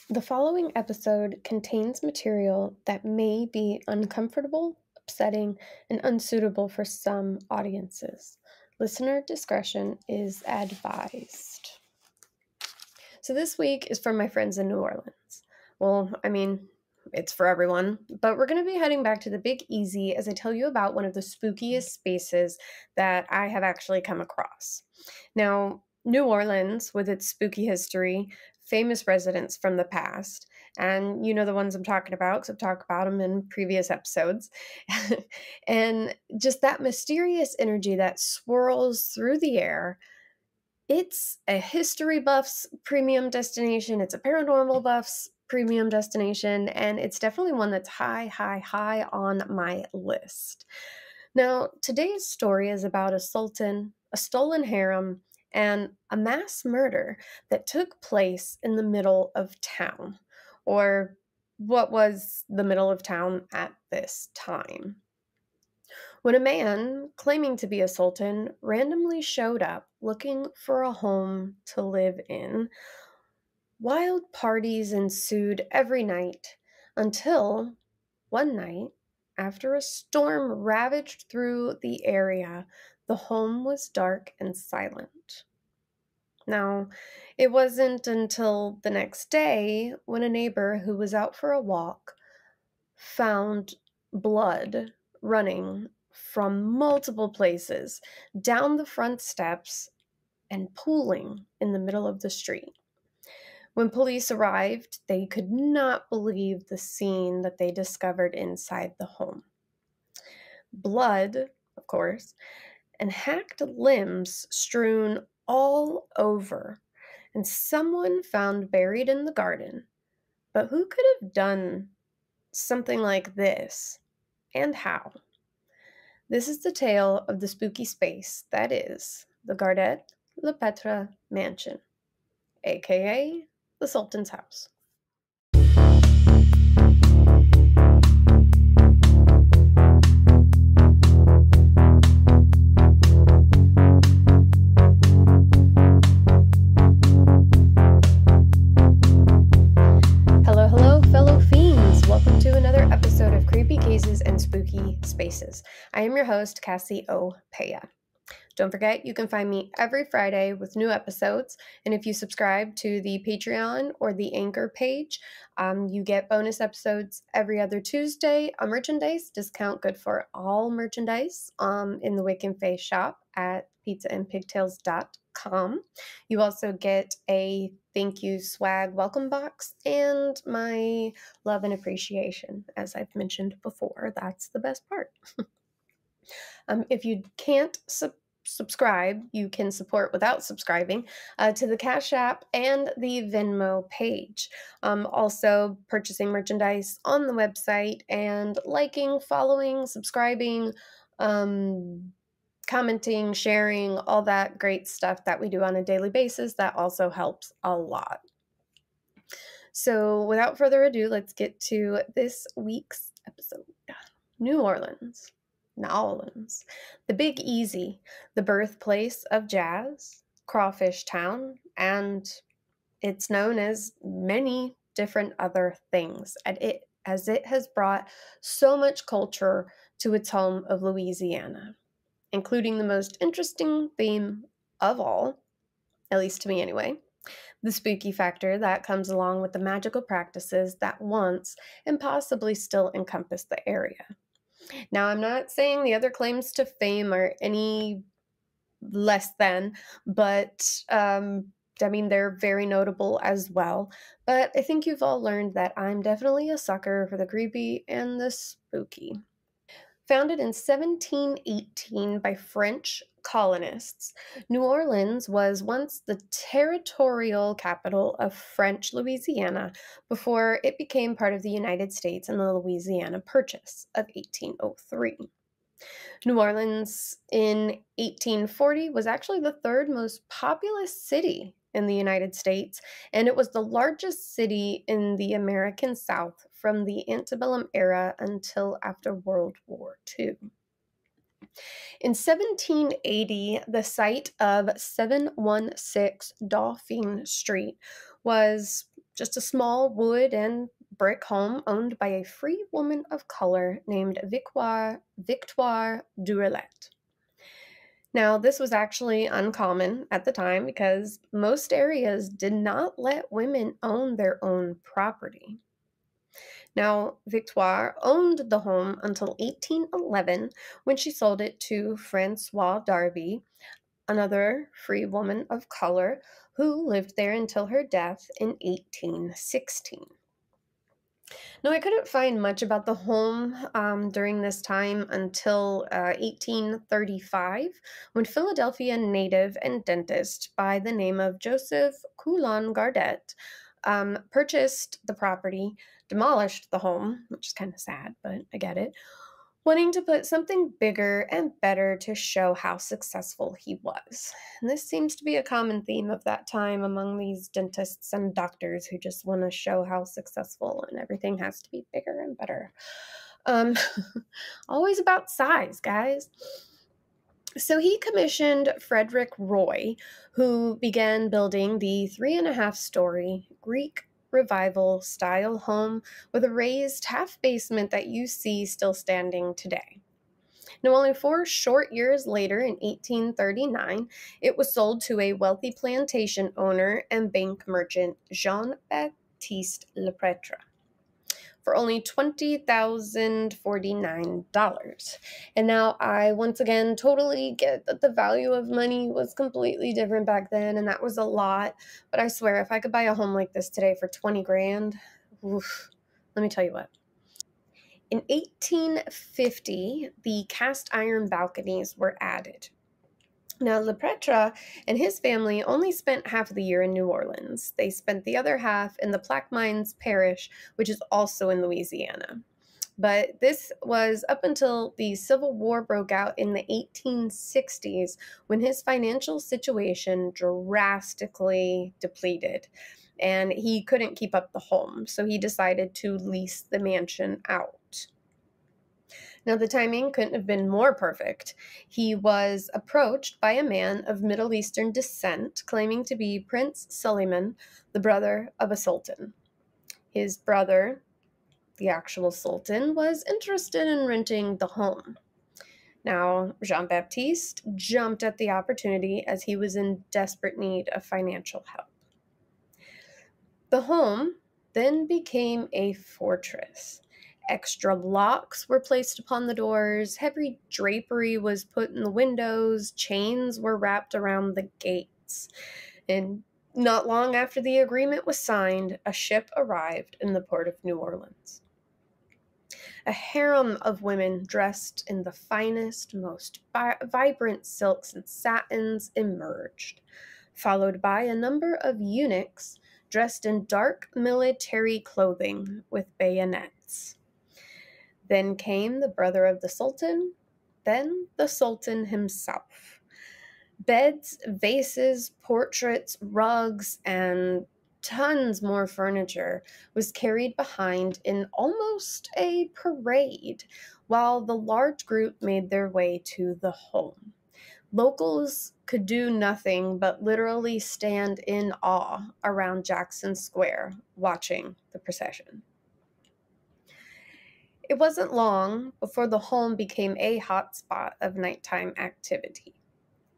The following episode contains material that may be uncomfortable, upsetting, and unsuitable for some audiences. Listener discretion is advised. So this week is from my friends in New Orleans. Well, it's for everyone, but we're going to be heading back to the Big Easy as I tell you about one of the spookiest spaces that I have actually come across. Now, New Orleans, with its spooky history, famous residents from the past, and you know the ones I'm talking about because I've talked about them in previous episodes, and just that mysterious energy that swirls through the air. It's a history buffs premium destination. It's a paranormal buffs premium destination, and it's definitely one that's high on my list. Now, today's story is about a sultan, a stolen harem, and a mass murder that took place in the middle of town, or what was the middle of town at this time. When a man claiming to be a sultan randomly showed up looking for a home to live in, wild parties ensued every night until one night, after a storm ravaged through the area, the home was dark and silent. Now, it wasn't until the next day when a neighbor who was out for a walk found blood running from multiple places down the front steps and pooling in the middle of the street. When police arrived, they could not believe the scene that they discovered inside the home. Blood, of course, and hacked limbs strewn all over, and someone found buried in the garden. But who could have done something like this, and how? This is the tale of the spooky space that is the Gardette-LePretre mansion, aka the Sultan's house. Hello, fellow fiends. Welcome to another episode of Creepy Cases and Spooky Spaces. I am your host, Cassie Opea. Don't forget, you can find me every Friday with new episodes, and if you subscribe to the Patreon or the Anchor page, you get bonus episodes every other Tuesday. A merchandise discount, good for all merchandise, in the Wick and Face shop at pizzaandpigtails.com. You also get a thank you swag welcome box and my love and appreciation. As I've mentioned before, that's the best part. If you can't subscribe, you can support without subscribing to the Cash App and the Venmo page. Also, purchasing merchandise on the website and liking, following, subscribing, commenting, sharing, all that great stuff that we do on a daily basis. That also helps a lot. So without further ado, let's get to this week's episode. New Orleans. The Big Easy, the birthplace of jazz, Crawfish Town, and it's known as many different other things, as it has brought so much culture to its home of Louisiana, including the most interesting theme of all, at least to me anyway, the spooky factor that comes along with the magical practices that once and possibly still encompass the area. Now, I'm not saying the other claims to fame are any less than, but they're very notable as well. But I think you've all learned that I'm definitely a sucker for the creepy and the spooky. Founded in 1718 by French colonists, New Orleans was once the territorial capital of French Louisiana before it became part of the United States in the Louisiana Purchase of 1803. New Orleans in 1840 was actually the third most populous city in the United States, and it was the largest city in the American South from the antebellum era until after World War II. In 1780, the site of 716 Dauphine Street was just a small wood and brick home owned by a free woman of color named Victoire Durelette. Now, this was actually uncommon at the time because most areas did not let women own their own property. Now, Victoire owned the home until 1811 when she sold it to Francois Darby, another free woman of color who lived there until her death in 1816. Now, I couldn't find much about the home during this time until 1835, when Philadelphia native and dentist by the name of Joseph Coulon Gardette purchased the property, demolished the home, which is kind of sad, but I get it, wanting to put something bigger and better to show how successful he was. And this seems to be a common theme of that time among these dentists and doctors who just want to show how successful and everything has to be bigger and better. Always about size, guys. So he commissioned Frederick Roy, who began building the 3.5-story Greek Revival style home with a raised half basement that you see still standing today. Now, only 4 short years later, in 1839, it was sold to a wealthy plantation owner and bank merchant, Gardette-LePretre, for only $20,049. And now I once again totally get that the value of money was completely different back then, and that was a lot. But I swear, if I could buy a home like this today for 20 grand, oof, let me tell you what. In 1850, the cast iron balconies were added. Now, LePretre and his family only spent half of the year in New Orleans. They spent the other half in the Plaquemines Parish, which is also in Louisiana. But this was up until the Civil War broke out in the 1860s, when his financial situation drastically depleted and he couldn't keep up the home, so he decided to lease the mansion out. Now, the timing couldn't have been more perfect. He was approached by a man of Middle Eastern descent, claiming to be Prince Suleiman, the brother of a sultan. His brother, the actual sultan, was interested in renting the home. Now, Jean-Baptiste jumped at the opportunity as he was in desperate need of financial help. The home then became a fortress. Extra locks were placed upon the doors, heavy drapery was put in the windows, chains were wrapped around the gates. And not long after the agreement was signed, a ship arrived in the port of New Orleans. A harem of women dressed in the finest, most vibrant silks and satins emerged, followed by a number of eunuchs dressed in dark military clothing with bayonets. Then came the brother of the Sultan, then the Sultan himself. Beds, vases, portraits, rugs, and tons more furniture was carried behind in almost a parade, while the large group made their way to the home. Locals could do nothing but literally stand in awe around Jackson Square watching the procession. It wasn't long before the home became a hotspot of nighttime activity.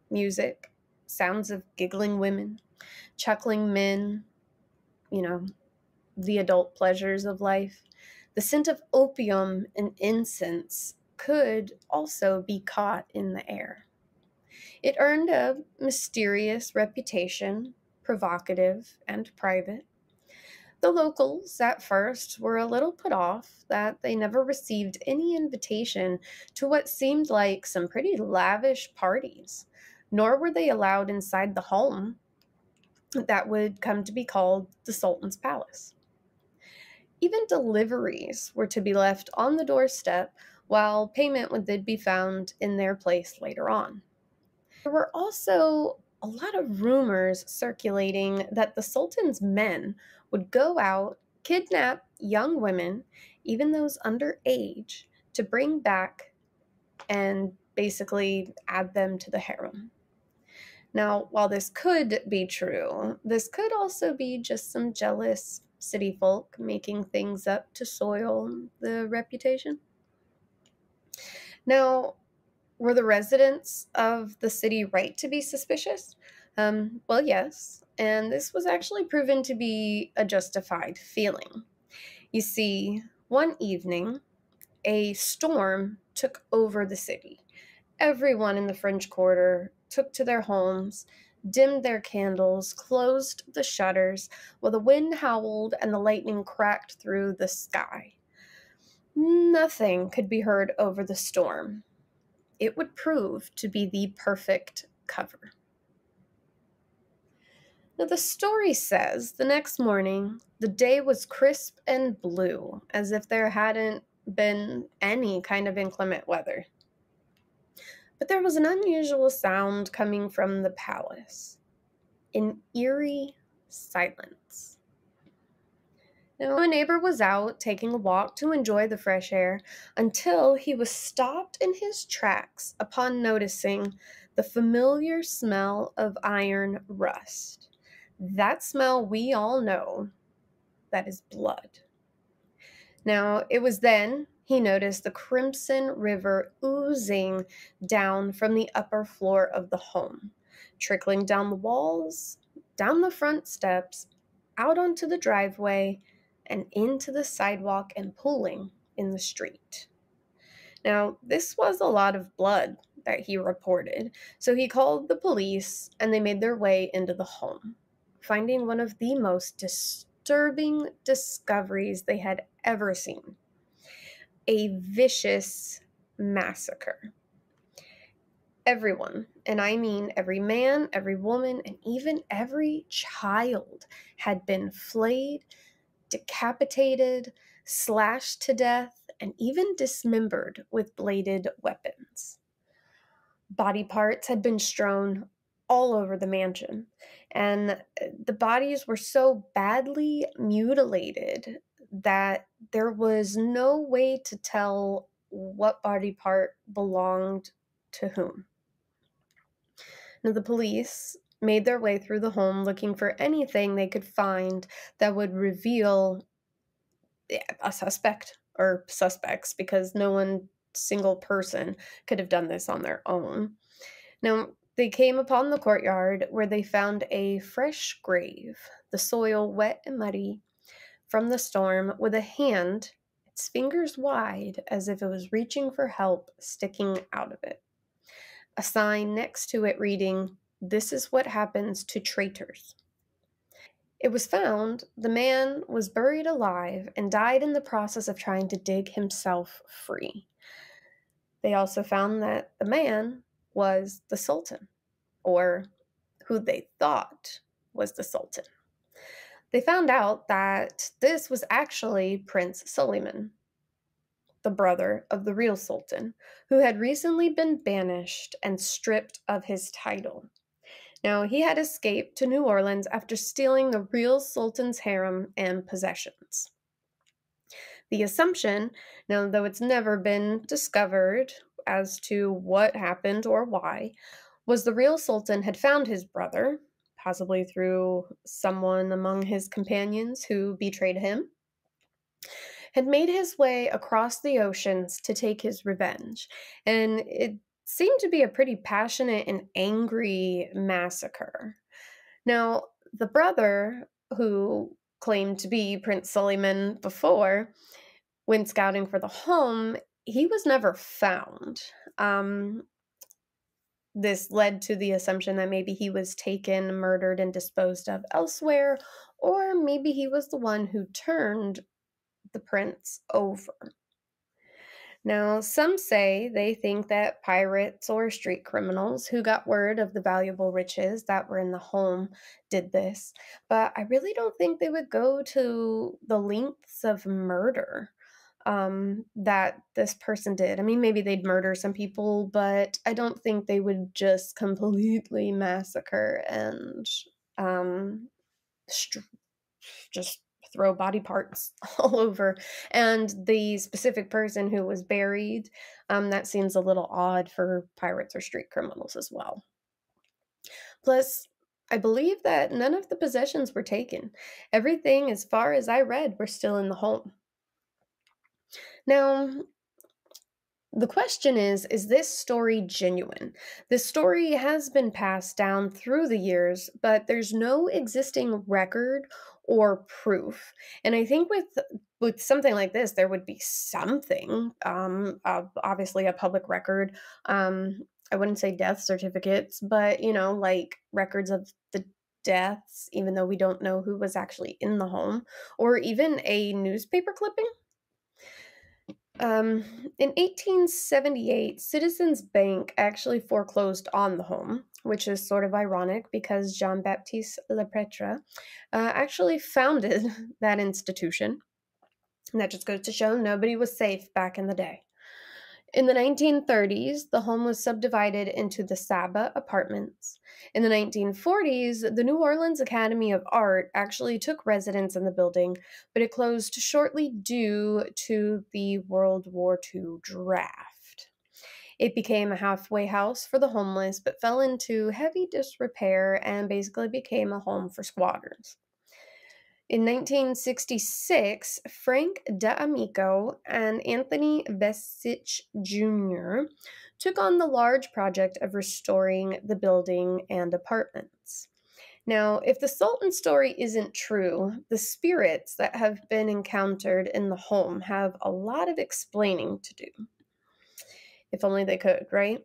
Music, sounds of giggling women, chuckling men, the adult pleasures of life. The scent of opium and incense could also be caught in the air. It earned a mysterious reputation, provocative and private. The locals, at first, were a little put off that they never received any invitation to what seemed like some pretty lavish parties, nor were they allowed inside the home that would come to be called the Sultan's Palace. Even deliveries were to be left on the doorstep, while payment would then be found in their place later on. There were also a lot of rumors circulating that the Sultan's men would go out, kidnap young women, even those underage, to bring back and basically add them to the harem. Now, while this could be true, this could also be just some jealous city folk making things up to soil the reputation. Now, were the residents of the city right to be suspicious? Well, yes, and this was actually proven to be a justified feeling. You see, one evening, a storm took over the city. Everyone in the French Quarter took to their homes, dimmed their candles, closed the shutters, while the wind howled and the lightning cracked through the sky. Nothing could be heard over the storm. It would prove to be the perfect cover. Now, the story says the next morning, the day was crisp and blue, as if there hadn't been any kind of inclement weather. But there was an unusual sound coming from the palace, an eerie silence. Now, a neighbor was out taking a walk to enjoy the fresh air until he was stopped in his tracks upon noticing the familiar smell of iron rust. That smell we all know, that is blood. Now, it was then he noticed the crimson river oozing down from the upper floor of the home, trickling down the walls, down the front steps, out onto the driveway, and into the sidewalk and pooling in the street. Now, this was a lot of blood that he reported, so he called the police and they made their way into the home, finding one of the most disturbing discoveries they had ever seen: a vicious massacre. Everyone, and I mean every man, every woman, and even every child, had been flayed, decapitated, slashed to death, and even dismembered with bladed weapons. Body parts had been strewn all over the mansion, and the bodies were so badly mutilated that there was no way to tell what body part belonged to whom. Now, the police made their way through the home looking for anything they could find that would reveal a suspect or suspects, because no one single person could have done this on their own. Now, they came upon the courtyard where they found a fresh grave, the soil wet and muddy from the storm, with a hand, its fingers wide as if it was reaching for help, sticking out of it. A sign next to it reading, "This is what happens to traitors." It was found the man was buried alive and died in the process of trying to dig himself free. They also found that the man was the Sultan, or who they thought was the Sultan. They found out that this was actually Prince Suleiman, the brother of the real Sultan, who had recently been banished and stripped of his title. Now, he had escaped to New Orleans after stealing the real Sultan's harem and possessions. The assumption, now though it's never been discovered as to what happened or why, was the real Sultan had found his brother, possibly through someone among his companions who betrayed him, had made his way across the oceans to take his revenge, and it seemed to be a pretty passionate and angry massacre. Now, the brother who claimed to be Prince Suleiman before, when scouting for the home, he was never found. This led to the assumption that maybe he was taken, murdered, and disposed of elsewhere, or maybe he was the one who turned the prince over. Now, some say they think that pirates or street criminals who got word of the valuable riches that were in the home did this, but I really don't think they would go to the lengths of murder that this person did. I mean, maybe they'd murder some people, but I don't think they would just completely massacre and just throw body parts all over. And the specific person who was buried, that seems a little odd for pirates or street criminals as well. Plus, I believe that none of the possessions were taken. Everything, as far as I read, were still in the home. Now, the question is this story genuine? This story has been passed down through the years, but there's no existing record or proof. And I think with something like this, there would be something, obviously a public record. I wouldn't say death certificates, but like records of the deaths, even though we don't know who was actually in the home, or even a newspaper clipping. In 1878, Citizens Bank actually foreclosed on the home, which is sort of ironic because Jean-Baptiste-LePretre actually founded that institution. And that just goes to show nobody was safe back in the day. In the 1930s, the home was subdivided into the Saba apartments. In the 1940s, the New Orleans Academy of Art actually took residence in the building, but it closed shortly due to the World War II draft. It became a halfway house for the homeless, but fell into heavy disrepair and basically became a home for squatters. In 1966, Frank D'Amico and Anthony Vesich Jr. took on the large project of restoring the building and apartments. Now, if the Sultan story isn't true, the spirits that have been encountered in the home have a lot of explaining to do. If only they could, right?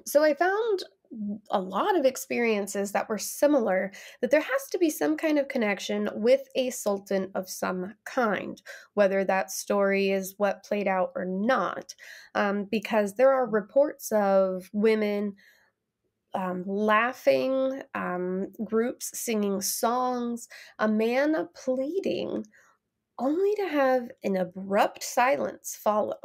So I found a lot of experiences that were similar, that there has to be some kind of connection with a sultan of some kind, whether that story is what played out or not, because there are reports of women laughing, groups singing songs, a man pleading, only to have an abrupt silence follow.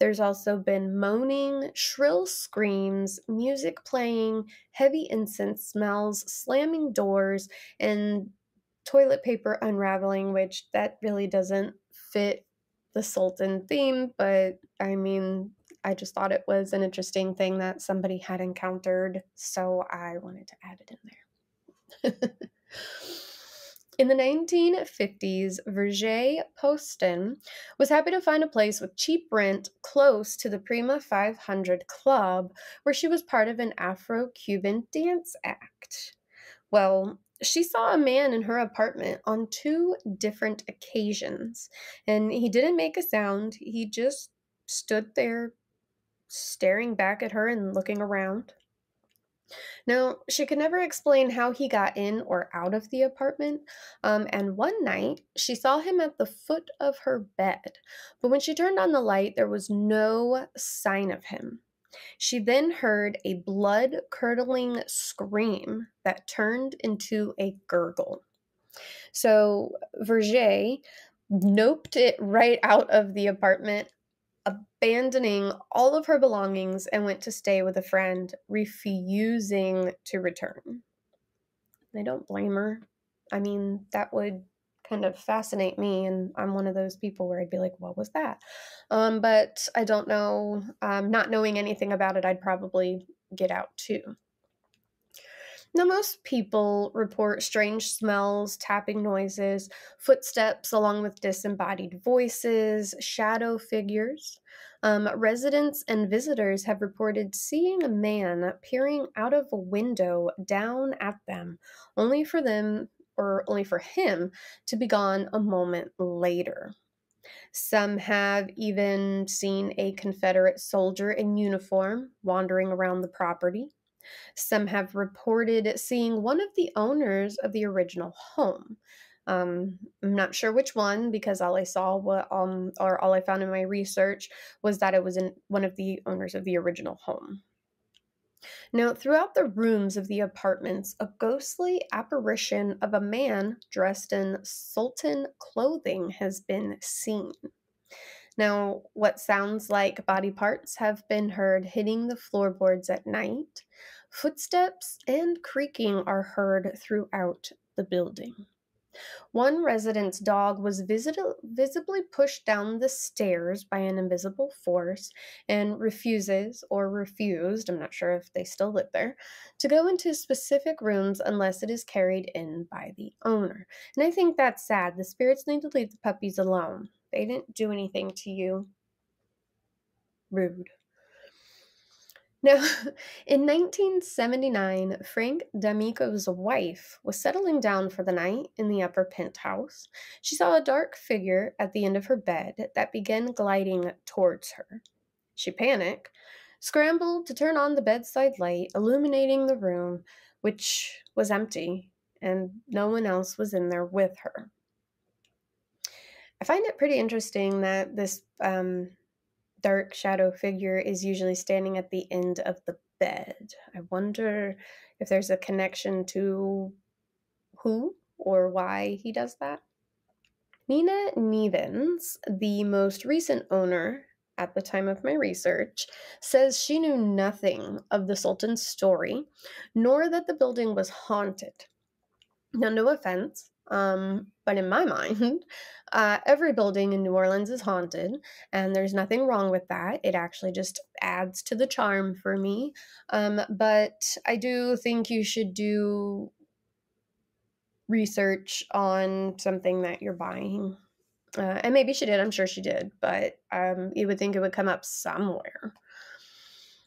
There's also been moaning, shrill screams, music playing, heavy incense smells, slamming doors, and toilet paper unraveling, which that really doesn't fit the Sultan theme, but I mean, I just thought it was an interesting thing that somebody had encountered, so I wanted to add it in there. In the 1950s, Verger Poston was happy to find a place with cheap rent close to the Prima 500 Club, where she was part of an Afro-Cuban dance act. Well, she saw a man in her apartment on 2 different occasions, and he didn't make a sound. He just stood there staring back at her and looking around. Now, she could never explain how he got in or out of the apartment, and one night she saw him at the foot of her bed, but when she turned on the light, there was no sign of him. She then heard a blood-curdling scream that turned into a gurgle. So Verger noped it right out of the apartment, abandoning all of her belongings, and went to stay with a friend, refusing to return. I don't blame her. I mean, that would kind of fascinate me, and I'm one of those people where I'd be like, what was that? But I don't know. Not knowing anything about it, I'd probably get out too. Now, most people report strange smells, tapping noises, footsteps, along with disembodied voices, shadow figures. Residents and visitors have reported seeing a man peering out of a window down at them, only for him to be gone a moment later. Some have even seen a Confederate soldier in uniform wandering around the property. Some have reported seeing one of the owners of the original home. I'm not sure which one because all I saw, or all I found in my research was that it was one of the owners of the original home. Now, throughout the rooms of the apartments, a ghostly apparition of a man dressed in Sultan clothing has been seen. Now, what sounds like body parts have been heard hitting the floorboards at night. Footsteps and creaking are heard throughout the building. One resident's dog was visibly pushed down the stairs by an invisible force and refused, I'm not sure if they still live there, to go into specific rooms unless it is carried in by the owner. And I think that's sad. The spirits need to leave the puppies alone. They didn't do anything to you. Rude. Now, in 1979, Frank D'Amico's wife was settling down for the night in the upper penthouse. She saw a dark figure at the end of her bed that began gliding towards her. She panicked, scrambled to turn on the bedside light, illuminating the room, which was empty, and no one else was in there with her. I find it pretty interesting that this dark shadow figure is usually standing at the end of the bed. I wonder if there's a connection to who or why he does that. Nina Nevins, the most recent owner at the time of my research, says she knew nothing of the Sultan's story, nor that the building was haunted. Now, no offense, but in my mind, every building in New Orleans is haunted, and there's nothing wrong with that. It actually just adds to the charm for me. But I do think you should do research on something that you're buying. And maybe she did, I'm sure she did, but you would think it would come up somewhere.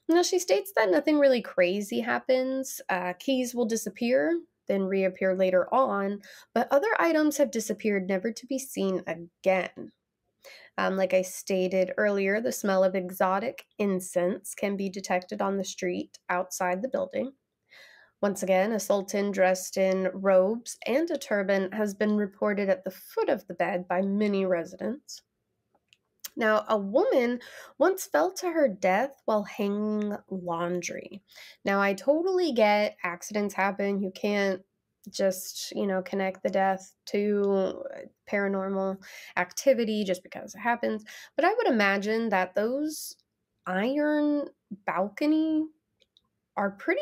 Now, she states that nothing really crazy happens. Keys will disappear, then reappear later on, but other items have disappeared, never to be seen again. Like I stated earlier, the smell of exotic incense can be detected on the street outside the building. Once again, a sultan dressed in robes and a turban has been reported at the foot of the bed by many residents. Now, a woman once fell to her death while hanging laundry. Now, I totally get accidents happen. You can't just, connect the death to paranormal activity just because it happens. But I would imagine that those iron balcony are pretty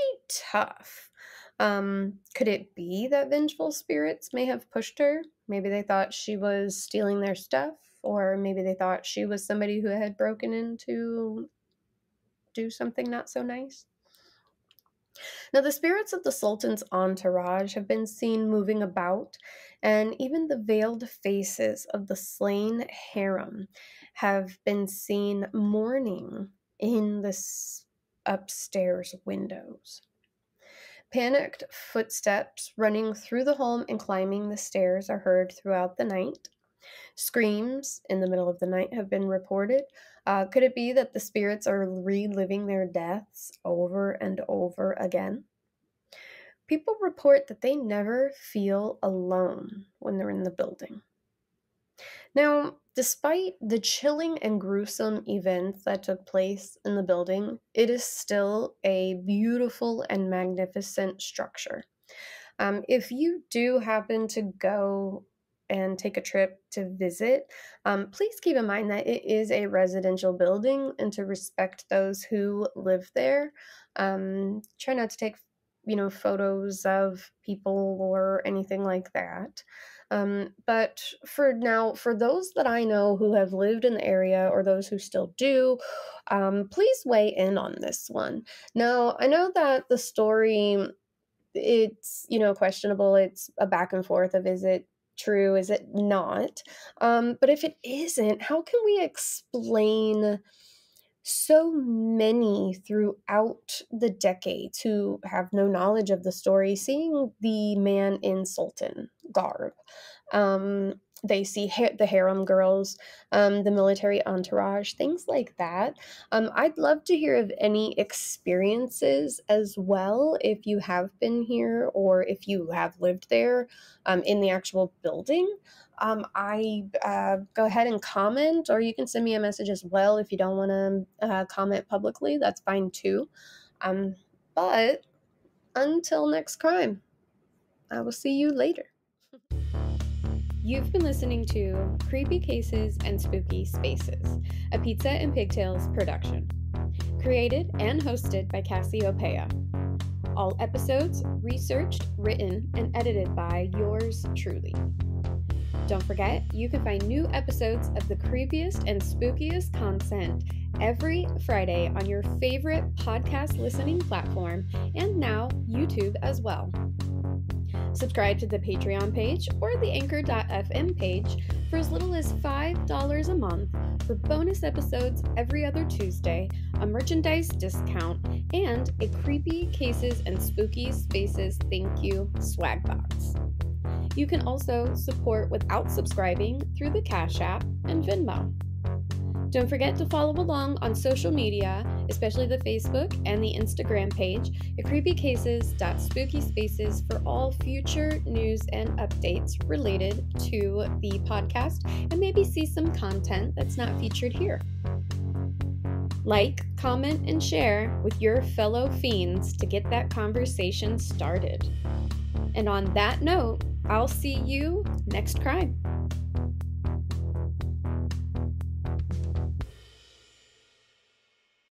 tough. Could it be that vengeful spirits may have pushed her? Maybe they thought she was stealing their stuff, or maybe they thought she was somebody who had broken in to do something not so nice. Now, the spirits of the Sultan's entourage have been seen moving about, and even the veiled faces of the slain harem have been seen mourning in the upstairs windows. Panicked footsteps running through the home and climbing the stairs are heard throughout the night. Screams in the middle of the night have been reported. Could it be that the spirits are reliving their deaths over and over again? People report that they never feel alone when they're in the building. Now, despite the chilling and gruesome events that took place in the building, it is still a beautiful and magnificent structure. If you do happen to go and take a trip to visit, please keep in mind that it is a residential building and to respect those who live there. Try not to take photos of people or anything like that. But for now, for those that I know who have lived in the area or those who still do, please weigh in on this one. Now, I know that the story, it's, questionable. It's a back and forth of, is it true? Is it not? But if it isn't, how can we explain so many throughout the decades who have no knowledge of the story seeing the man in Sultan garb? They see the harem girls, the military entourage, things like that. I'd love to hear of any experiences as well, if you have been here or if you have lived there in the actual building. Go ahead and comment, or you can send me a message as well if you don't want to comment publicly. That's fine too. But until next crime, I will see you later. You've been listening to Creepy Cases and Spooky Spaces, a Pizza and Pigtails production. Created and hosted by Cassie Opea. All episodes researched, written, and edited by yours truly. Don't forget, you can find new episodes of the creepiest and spookiest content every Friday on your favorite podcast listening platform and now YouTube as well. Subscribe to the Patreon page or the Anchor.fm page for as little as $5 a month for bonus episodes every other Tuesday, a merchandise discount, and a Creepy Cases and Spooky Spaces thank you swag box. You can also support without subscribing through the Cash App and Venmo. Don't forget to follow along on social media, especially the Facebook and the Instagram page at creepycases.spookyspaces for all future news and updates related to the podcast and maybe see some content that's not featured here. Like, comment, and share with your fellow fiends to get that conversation started. And on that note, I'll see you next crime.